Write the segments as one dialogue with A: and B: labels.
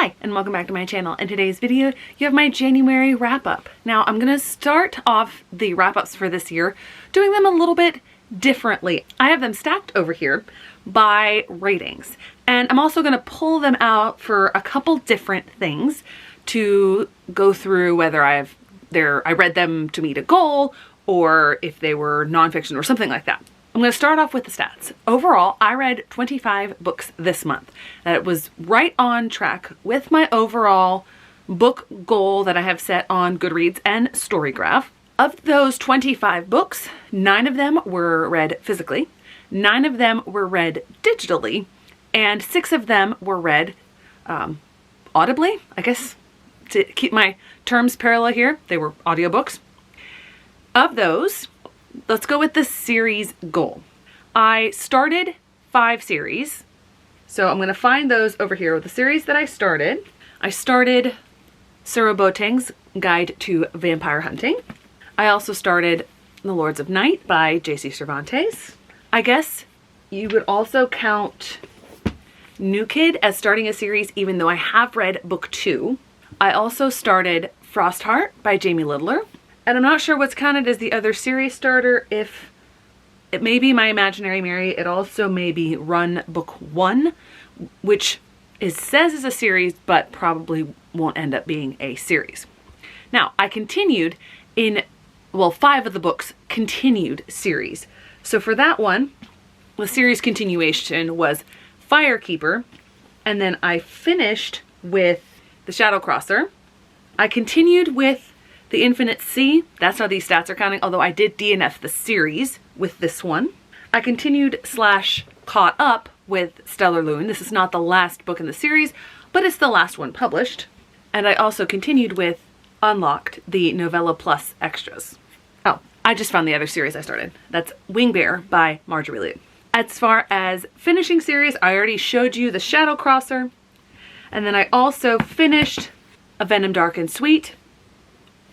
A: Hi, and welcome back to my channel. In today's video, you have my January wrap-up. Now, I'm gonna start off the wrap-ups for this year, doing them a little bit differently. I have them stacked over here by ratings, and I'm also gonna pull them out for a couple different things to go through whether I read them to meet a goal, or if they were nonfiction or something like that. I'm going to start off with the stats. Overall, I read 25 books this month. That was right on track with my overall book goal that I have set on Goodreads and Storygraph. Of those 25 books, 9 of them were read physically, 9 of them were read digitally, and 6 of them were read audibly. I guess to keep my terms parallel here, they were audiobooks. Of those, let's go with the series goal. I started 5 series, so I'm going to find those over here with the series that I started. I started Sarah Boateng's Guide to Vampire Hunting. I also started The Lords of Night by J.C. Cervantes. I guess you would also count New Kid as starting a series, even though I have read book 2. I also started Frostheart by Jamie Lidler. And I'm not sure what's counted as the other series starter. If it may be My Imaginary Mary, it also may be Run Book 1, which says is a series, but probably won't end up being a series. Now, I continued in, 5 of the books continued series. So for that one, the series continuation was Firekeeper, and then I finished with The Shadow Crosser. I continued with The Infinite Sea. That's how these stats are counting, although I did DNF the series with this one. I continued / caught up with Stellar Loon. This is not the last book in the series, but it's the last one published. And I also continued with Unlocked, the Novella Plus extras. Oh, I just found the other series I started. That's Wing Bear by Marjorie Liu. As far as finishing series, I already showed you The Shadow Crosser. And then I also finished A Venom Dark and Sweet.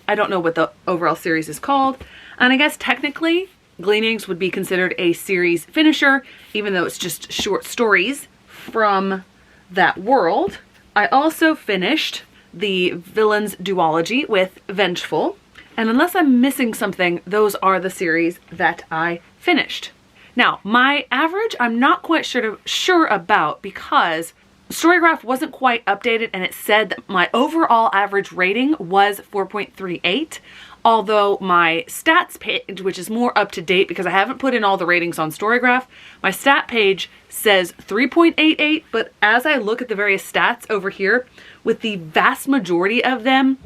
A: I don't know what the overall series is called. And I guess technically Gleanings would be considered a series finisher, even though it's just short stories from that world. I also finished the Villains duology with Vengeful. And unless I'm missing something, those are the series that I finished. Now, my average, I'm not quite sure about, because Storygraph wasn't quite updated and it said that my overall average rating was 4.38, although my stats page, which is more up to date because I haven't put in all the ratings on Storygraph, my stat page says 3.88, but as I look at the various stats over here, with the vast majority of them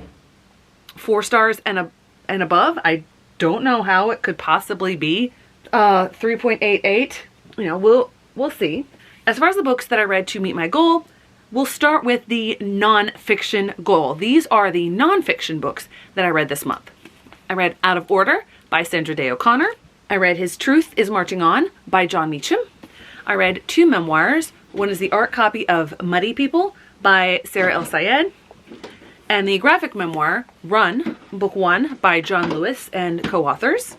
A: 4 stars and above, I don't know how it could possibly be 3.88. You know, we'll see. As far as the books that I read to meet my goal, we'll start with the non-fiction goal. These are the non-fiction books that I read this month. I read Out of Order by Sandra Day O'Connor. I read His Truth is Marching On by John Meacham. I read 2 memoirs. One is the art copy of Muddy People by Sarah El Sayed, and the graphic memoir, Run, Book 1 by John Lewis and co-authors.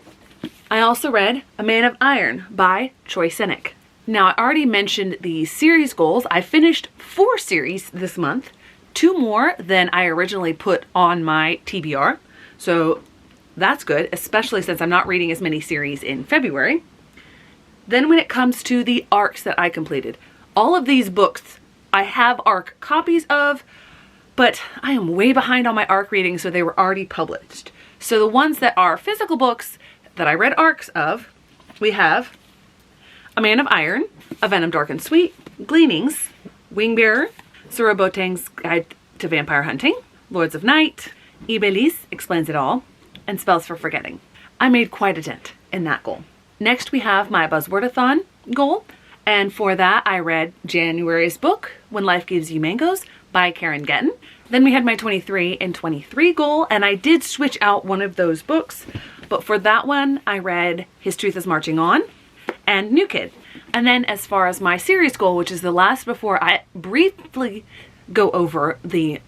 A: I also read A Man of Iron by Troy Cynic. Now, I already mentioned the series goals. I finished 4 series this month, 2 more than I originally put on my TBR. So that's good, especially since I'm not reading as many series in February. Then when it comes to the arcs that I completed, all of these books I have arc copies of, but I am way behind on my arc reading, so they were already published. So the ones that are physical books that I read arcs of, we have A Man of Iron, A Venom Dark and Sweet, Gleanings, Wing Bearer, Sarah Boateng's Guide to Vampire Hunting, Lords of Night, Ibelise Explains It All, and Spells for Forgetting. I made quite a dent in that goal. Next we have my Buzzwordathon goal, and for that I read January's book, When Life Gives You Mangoes by Karen Gettin. Then we had my 23 and 23 goal, and I did switch out one of those books, but for that one I read His Truth is Marching On and New Kid. And then as far as my series goal, which is the last before I briefly go over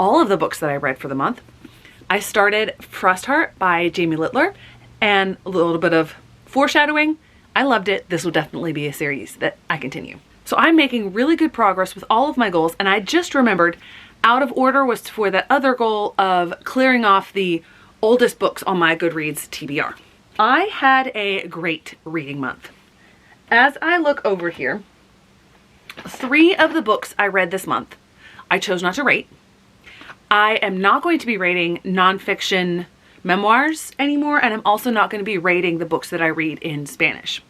A: all of the books that I read for the month, I started Frostheart by Jamie Lidler, and a little bit of foreshadowing. I loved it. This will definitely be a series that I continue. So I'm making really good progress with all of my goals, and I just remembered Out of order was for that other goal of clearing off the oldest books on my Goodreads TBR. I had a great reading month. As I look over here, 3 of the books I read this month, I chose not to rate. I am not going to be rating nonfiction memoirs anymore, and I'm also not going to be rating the books that I read in Spanish,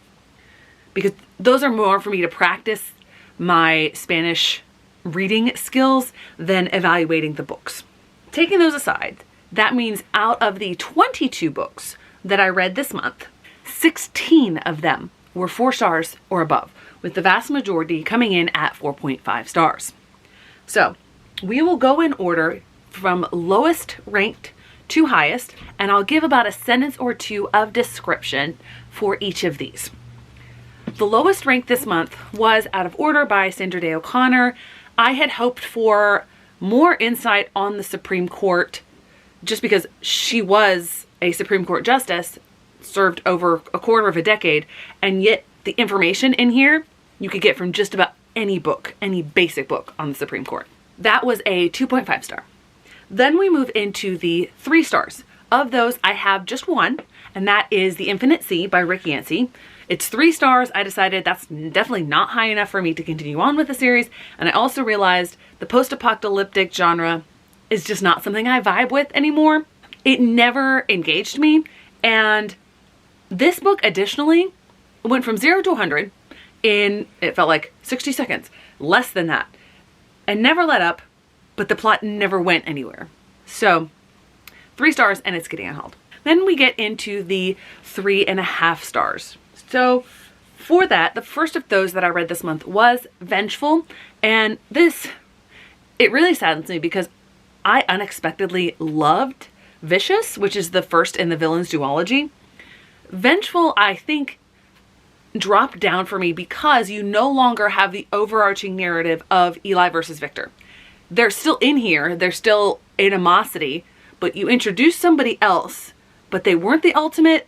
A: because those are more for me to practice my Spanish reading skills than evaluating the books. Taking those aside, that means out of the 22 books that I read this month, 16 of them were 4 stars or above, with the vast majority coming in at 4.5 stars. So we will go in order from lowest ranked to highest, and I'll give about a sentence or 2 of description for each of these. The lowest ranked this month was Out of Order by Sandra Day O'Connor. I had hoped for more insight on the Supreme Court just because she was a Supreme Court justice, served over a quarter of a decade, and yet the information in here you could get from just about any book, any basic book on the Supreme Court. That was a 2.5 star. Then we move into the 3 stars. Of those, I have just one, and that is The Infinite Sea by Rick Yancey. It's 3 stars. I decided that's definitely not high enough for me to continue on with the series, and I also realized the post-apocalyptic genre is just not something I vibe with anymore. It never engaged me, and this book additionally went from 0 to 100 in, it felt like 60 seconds, less than that, and never let up, but the plot never went anywhere. So 3 stars, and it's getting unhauled. Then we get into the 3.5 stars. So for that, the first of those that I read this month was Vengeful, and this, it really saddens me because I unexpectedly loved Vicious, which is the first in the villains duology. Vengeful, I think, dropped down for me because you no longer have the overarching narrative of Eli versus Victor. They're still in here, they're still animosity, but you introduce somebody else, but they weren't the ultimate,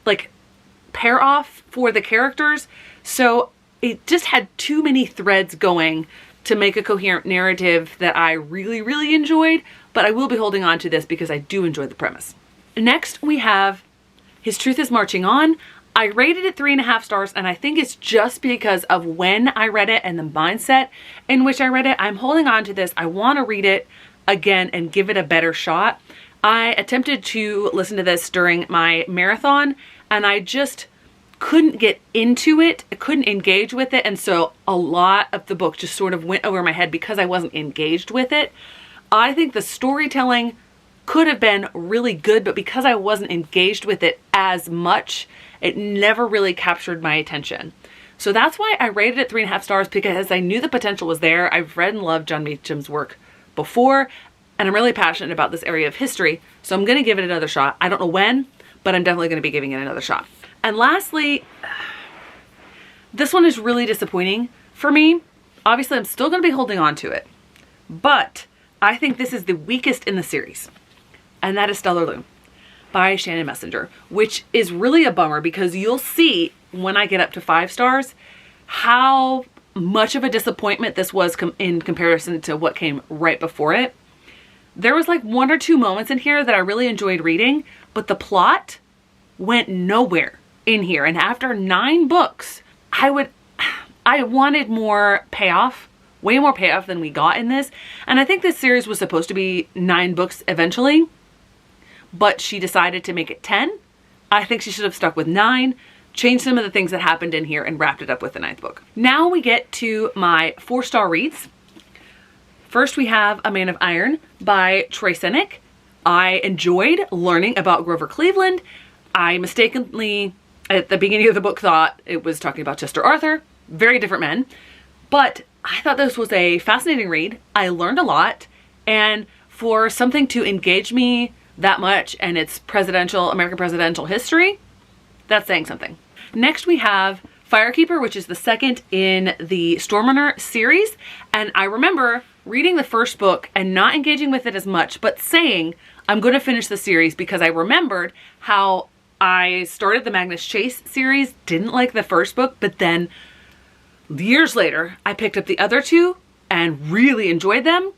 A: like, pair off for the characters. So it just had too many threads going to make a coherent narrative that I really, really enjoyed, but I will be holding on to this because I do enjoy the premise. Next, we have His Truth is Marching On. I rated it 3.5 stars, and I think it's just because of when I read it and the mindset in which I read it. I'm holding on to this. I want to read it again and give it a better shot. I attempted to listen to this during my marathon, and I just couldn't get into it. I couldn't engage with it, and so a lot of the book just sort of went over my head because I wasn't engaged with it. I think the storytelling could have been really good, but because I wasn't engaged with it as much, it never really captured my attention. So that's why I rated it 3.5 stars, because I knew the potential was there. I've read and loved John Meacham's work before, and I'm really passionate about this area of history, so I'm going to give it another shot. I don't know when, but I'm definitely going to be giving it another shot. And lastly, this one is really disappointing for me. Obviously, I'm still going to be holding on to it, but I think this is the weakest in the series, and that is Stellar Loom by Shannon Messenger, which is really a bummer because you'll see when I get up to 5 stars how much of a disappointment this was in comparison to what came right before it. There was like 1 or 2 moments in here that I really enjoyed reading, but the plot went nowhere in here. And after 9 books, I wanted more payoff, way more payoff than we got in this. And I think this series was supposed to be 9 books eventually, but she decided to make it 10. I think she should have stuck with 9, changed some of the things that happened in here, and wrapped it up with the 9th book. Now we get to my 4-star reads. First, we have A Man of Iron by Troy Cynic. I enjoyed learning about Grover Cleveland. I mistakenly, at the beginning of the book, thought it was talking about Chester Arthur. Very different men. But I thought this was a fascinating read. I learned a lot. And for something to engage me that much and its American presidential history, that's saying something. Next, we have Firekeeper, which is the second in the Stormrunner series. And I remember reading the first book and not engaging with it as much, but saying, I'm going to finish the series because I remembered how I started the Magnus Chase series, didn't like the first book, but then years later, I picked up the other 2 and really enjoyed them.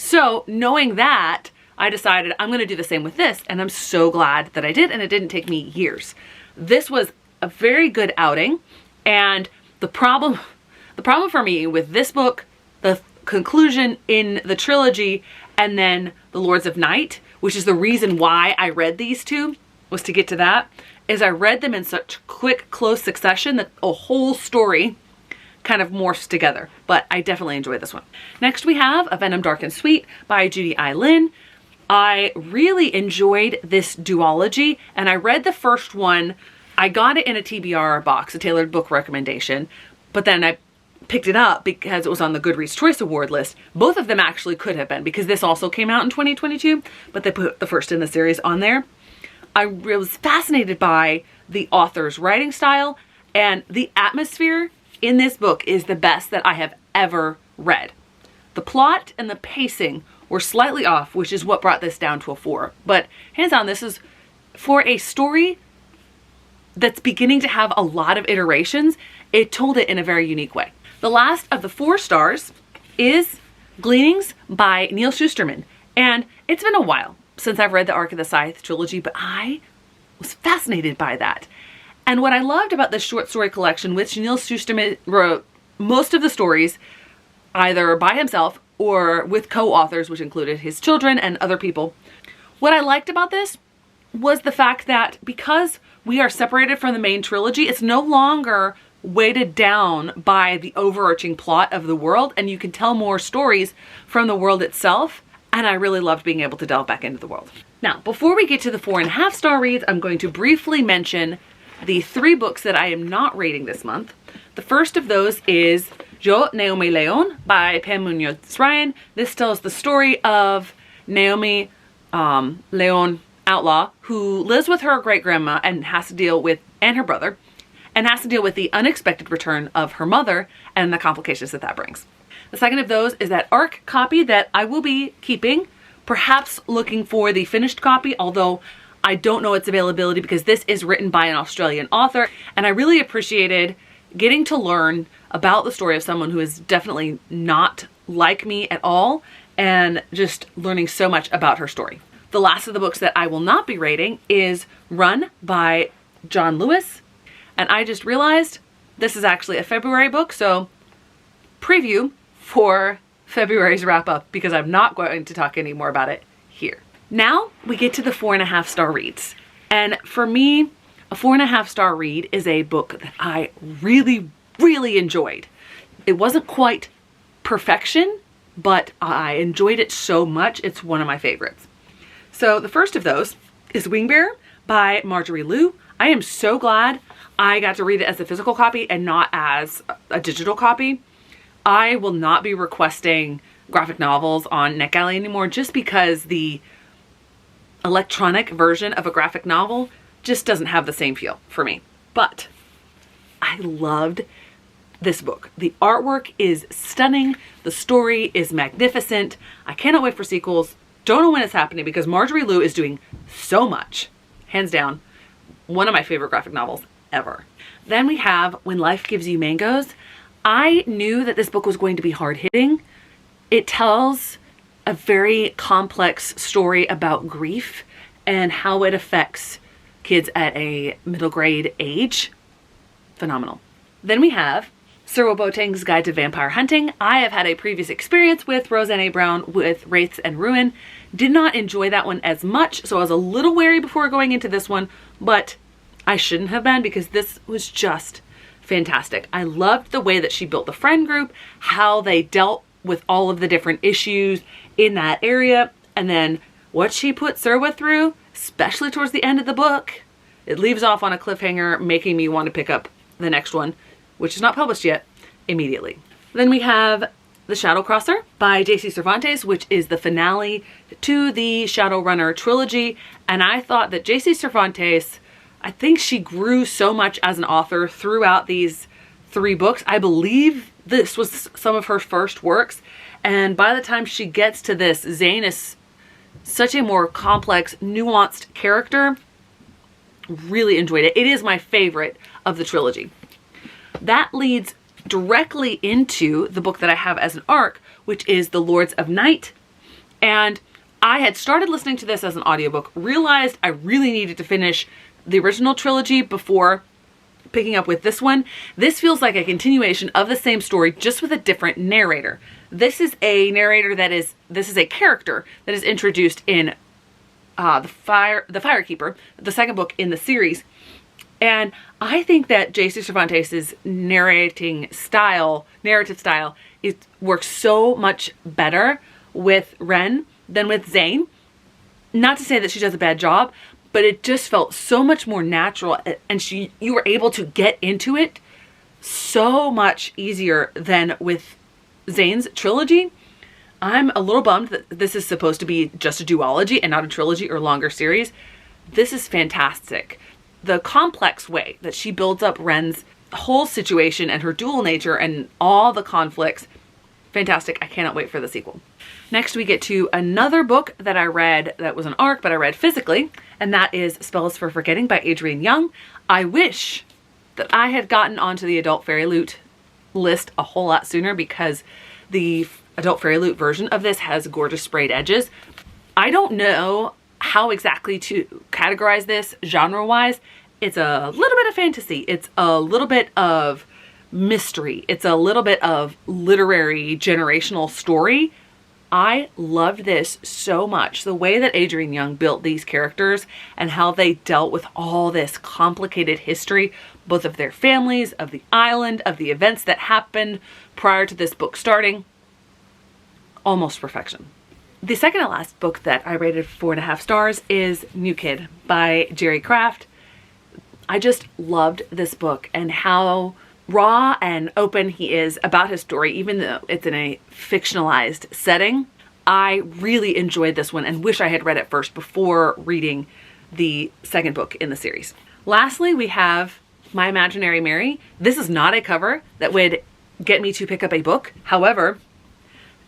A: So knowing that, I decided I'm going to do the same with this, and I'm so glad that I did, and it didn't take me years. This was a very good outing, and the problem for me with this book, the conclusion in the trilogy, and then The Lords of Night, which is the reason why I read these two, was to get to that, is I read them in such quick, close succession that a whole story kind of morphs together. But I definitely enjoyed this one. Next we have A Venom Dark and Sweet by Judy I. Lin. I really enjoyed this duology, and I read the first one. I got it in a TBR box, a tailored book recommendation, but then I picked it up because it was on the Goodreads Choice Award list. Both of them actually could have been, because this also came out in 2022, but they put the first in the series on there. I was fascinated by the author's writing style, and the atmosphere in this book is the best that I have ever read. The plot and the pacing were slightly off, which is what brought this down to a 4. But hands down, this is for a story that's beginning to have a lot of iterations. It told it in a very unique way. The last of the 4 stars is Gleanings by Neil Shusterman. And it's been a while since I've read the Arc of the Scythe trilogy, but I was fascinated by that. And what I loved about this short story collection, which Neil Shusterman wrote most of the stories either by himself or with co-authors, which included his children and other people. What I liked about this was the fact that because we are separated from the main trilogy, it's no longer weighted down by the overarching plot of the world, and you can tell more stories from the world itself. And I really loved being able to delve back into the world. Now, before we get to the 4.5 star reads, I'm going to briefly mention the 3 books that I am not rating this month. The first of those is Yo, Naomi Leon by Pam Munoz Ryan. This tells the story of Naomi Leon Outlaw, who lives with her great-grandma and has to deal with, and her brother, and has to deal with the unexpected return of her mother and the complications that that brings. The second of those is that ARC copy that I will be keeping, perhaps looking for the finished copy, although I don't know its availability because this is written by an Australian author, and I really appreciated getting to learn about the story of someone who is definitely not like me at all, and just learning so much about her story. The last of the books that I will not be rating is Run by John Lewis, and I just realized this is actually a February book, so preview for February's wrap up, because I'm not going to talk any more about it here. Now we get to the 4.5 star reads. And for me, a 4.5 star read is a book that I really, really enjoyed. It wasn't quite perfection, but I enjoyed it so much. It's one of my favorites. So the first of those is Wingbearer by Marjorie Liu. I am so glad I got to read it as a physical copy and not as a digital copy. I will not be requesting graphic novels on NetGalley anymore, just because the electronic version of a graphic novel just doesn't have the same feel for me. But I loved this book. The artwork is stunning. The story is magnificent. I cannot wait for sequels. Don't know when it's happening because Marjorie Liu is doing so much. Hands down, one of my favorite graphic novels ever. Then we have When Life Gives You Mangoes. I knew that this book was going to be hard-hitting. It tells a very complex story about grief and how it affects kids at a middle grade age. Phenomenal. Then we have Sir Boateng's Guide to Vampire Hunting. I have had a previous experience with Roseanne A. Brown with Wraiths and Ruin. Did not enjoy that one as much, so I was a little wary before going into this one, but I shouldn't have been, because this was just fantastic. I loved the way that she built the friend group, how they dealt with all of the different issues in that area, and then what she put Serwa through, especially towards the end of the book. It leaves off on a cliffhanger, making me want to pick up the next one, which is not published yet, immediately. Then we have The Shadow Crosser by J.C. Cervantes, which is the finale to the Shadowrunner trilogy, and I thought that J.C. Cervantes, I think she grew so much as an author throughout these 3 books. I believe this was some of her first works, and by the time she gets to this, Zane is such a more complex, nuanced character. Really enjoyed it. It is my favorite of the trilogy. That leads directly into the book that I have as an arc, which is The Lords of Night And I had started listening to this as an audiobook, realized I really needed to finish the original trilogy before picking up with this one. This feels like a continuation of the same story, just with a different narrator. This is a narrator this is a character that is introduced in the Firekeeper, the second book in the series. And I think that J.C. Cervantes' narrative style, works so much better with Ren than with Zane. Not to say that she does a bad job, but it just felt so much more natural, and you were able to get into it so much easier than with Zane's trilogy. I'm a little bummed that this is supposed to be just a duology and not a trilogy or longer series. This is fantastic. The complex way that she builds up Ren's whole situation and her dual nature and all the conflicts, fantastic. I cannot wait for the sequel. Next, we get to another book that I read that was an ARC, but I read physically, and that is Spells for Forgetting by Adrienne Young. I wish that I had gotten onto the Adult Fairy Loot list a whole lot sooner, because the Adult Fairy Loot version of this has gorgeous sprayed edges. I don't know how exactly to categorize this genre-wise. It's a little bit of fantasy. It's a little bit of mystery. It's a little bit of literary generational story. I loved this so much. The way that Adrienne Young built these characters and how they dealt with all this complicated history, both of their families, of the island, of the events that happened prior to this book starting. Almost perfection. The second and last book that I rated 4.5 stars is New Kid by Jerry Craft. I just loved this book and how raw and open he is about his story, even though it's in a fictionalized setting. I really enjoyed this one and wish I had read it first before reading the second book in the series. Lastly, we have My Imaginary Mary. This is not a cover that would get me to pick up a book. However,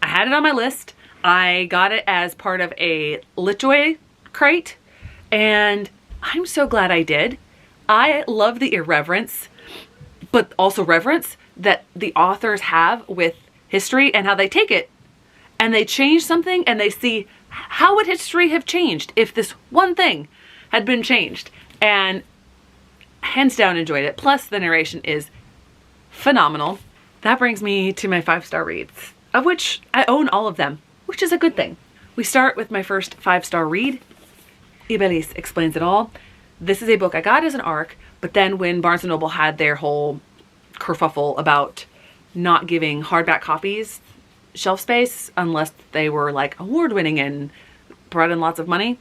A: I had it on my list. I got it as part of a Litjoy crate, and I'm so glad I did. I love the irreverence, but also reverence that the authors have with history and how they take it and they change something and they see how would history have changed if this one thing had been changed. And hands down enjoyed it. Plus the narration is phenomenal. That brings me to my 5-star reads, of which I own all of them, which is a good thing. We start with my first 5-star read, Ibeliz Explains It All. This is a book I got as an ARC, but then when Barnes & Noble had their whole kerfuffle about not giving hardback copies shelf space unless they were like award-winning and brought in lots of money,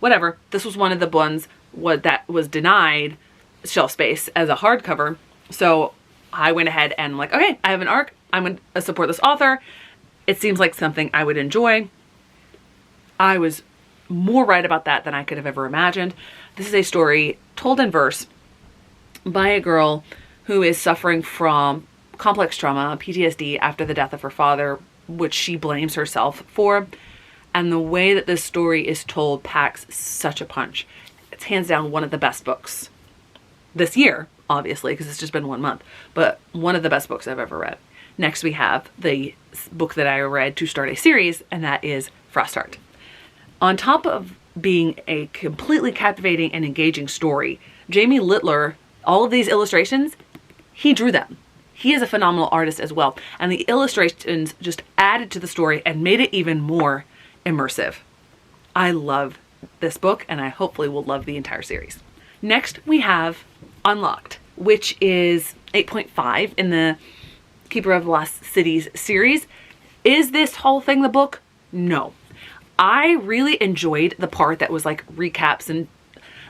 A: whatever, this was one of the ones that was denied shelf space as a hardcover. So I went ahead and like, okay, I have an ARC. I'm going to support this author. It seems like something I would enjoy. I was more right about that than I could have ever imagined. This is a story told in verse by a girl who is suffering from complex trauma, PTSD, after the death of her father, which she blames herself for. And the way that this story is told packs such a punch. It's hands down one of the best books this year, obviously, because it's just been 1 month, but one of the best books I've ever read. Next, we have the book that I read to start a series, and that is Frostheart. On top of being a completely captivating and engaging story, Jamie Littler, all of these illustrations, he drew them. He is a phenomenal artist as well. And the illustrations just added to the story and made it even more immersive. I love this book, and I hopefully will love the entire series. Next, we have Unlocked, which is 8.5 in the Keeper of the Lost Cities series. Is this whole thing the book? No. I really enjoyed the part that was like recaps and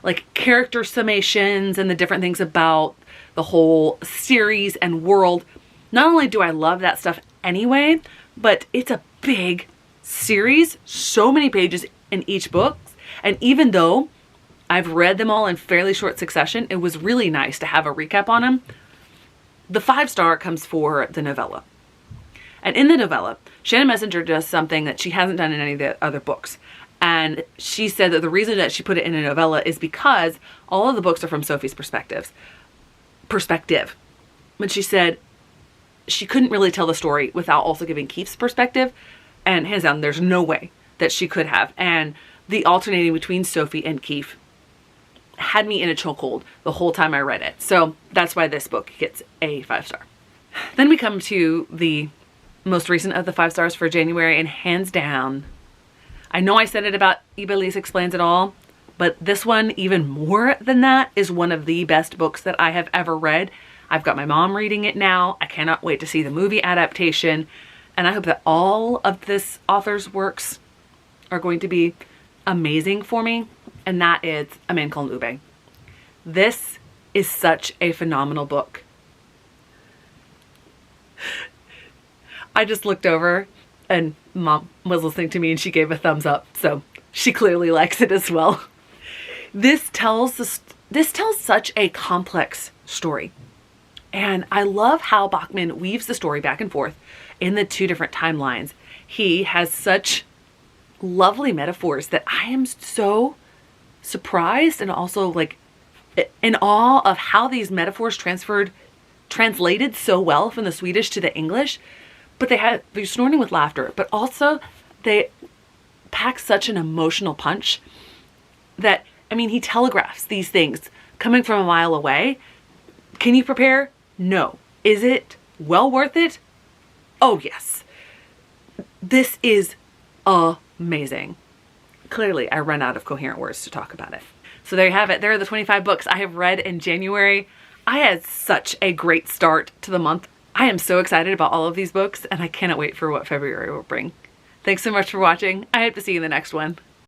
A: like character summations and the different things about the whole series and world. Not only do I love that stuff anyway, but it's a big series, so many pages in each book. And even though I've read them all in fairly short succession, it was really nice to have a recap on them. The 5-star comes for the novella. And in the novella, Shannon Messenger does something that she hasn't done in any of the other books. And she said that the reason that she put it in a novella is because all of the books are from Sophie's perspective. But she said she couldn't really tell the story without also giving Keith's perspective. And hands down, there's no way that she could have. And the alternating between Sophie and Keith had me in a chokehold the whole time I read it. So that's why this book gets a 5-star. Then we come to the most recent of the 5 stars for January, and hands down, I know I said it about Ibeliz Explains It All, but this one, even more than that, is one of the best books that I have ever read. I've got my mom reading it now. I cannot wait to see the movie adaptation. And I hope that all of this author's works are going to be amazing for me. And that is A Man Called Ube. This is such a phenomenal book. I just looked over and Mom was listening to me and she gave a thumbs up. So she clearly likes it as well. This tells such a complex story. And I love how Bachman weaves the story back and forth in the 2 different timelines. He has such lovely metaphors that I am so surprised and also like in awe of how these metaphors translated so well from the Swedish to the English. But they're snorting with laughter, but also they pack such an emotional punch that, I mean, he telegraphs these things coming from a mile away. Can you prepare? No. Is it well worth it? Oh, yes. This is amazing. Clearly, I run out of coherent words to talk about it. So there you have it. There are the 25 books I have read in January. I had such a great start to the month. I am so excited about all of these books, and I cannot wait for what February will bring. Thanks so much for watching. I hope to see you in the next one.